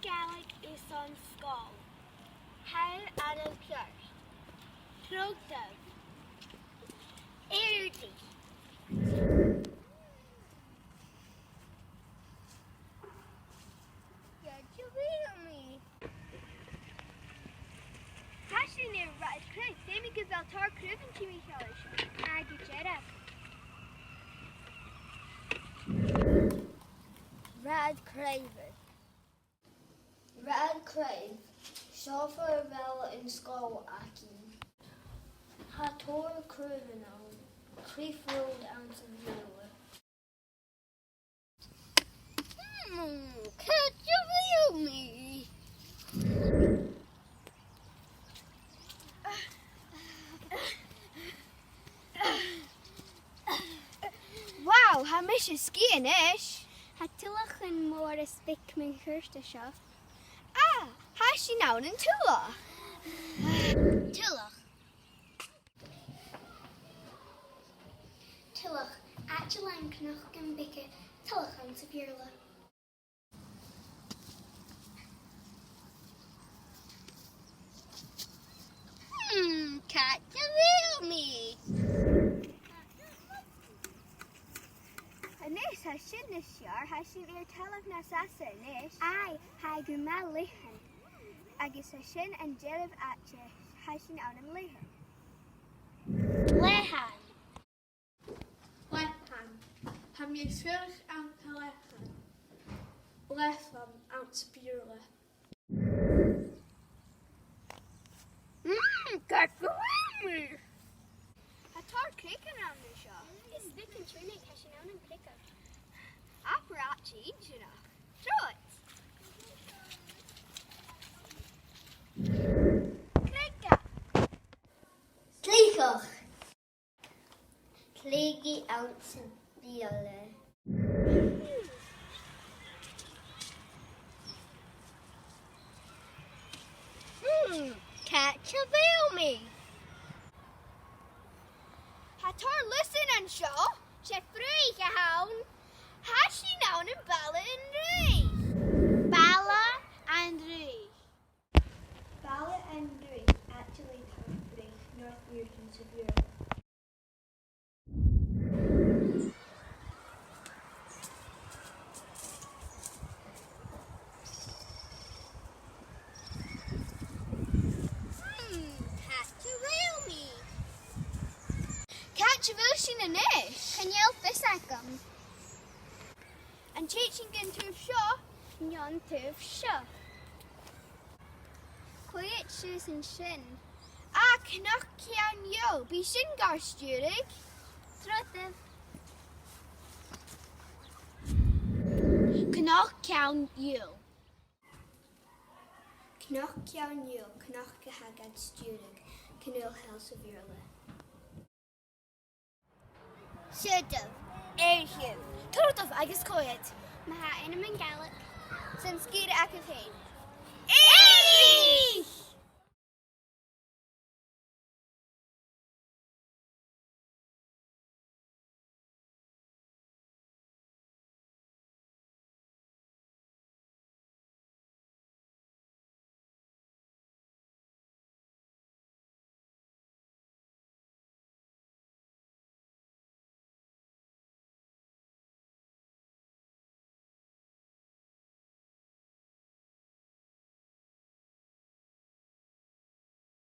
Gaelic is on Skol. How Anna Pierce. Trogdov. Erdi. Hashin er rad krug, demi gevel tar kruven to me hellish. Agi jedab. Rad Craven. Rad Crave. Sjálfur vel in skóla aki. Hator Craven on. Creefroad ounce of viewer. Can't you feel me? Wow, hamish is skiing ish. Hatillach and more a spick min kirsta shop. Ah, hashi now in Tula. Tillach. Tillach. Actually, knochen bicke. Tillach on Sevierla. Can't you feel me? Anish hashin this year, hashin ear telach nasasa anish. Aye, hi gumal lihan. Agis hashin and jeliv atche, hashin out in lihan. Lehan. Lechan. Ham je schurg aan te leggen. Lechan aan te spierlen. Can't you feel me? Hatar kicking on the shop. Is Vic and Trina catching out and pick up? Aparachi, Jina. Throw it. Klicka. Klieger. Klegi ounce of biole. Can't you feel me? Hatar listen and show. She free gehaun. Hashi now in Bella and Ree. Bala and Ree. Bella and Ree actually come free North Americans of Europe. Can't you feel me? Catch a version in ish. Can you fisakam? And teaching into show. Nyan to show. Quiet shoes and shin. Ah, knock can yo. Be shingar sturig. Trottev. Knock can you. Knock can you. Knock hagad sturig. Canil house of your lip. Should've. Erhiv. Turtov agus coet. Maha Inaman Gaelic. Since Gita Akapain. Hey!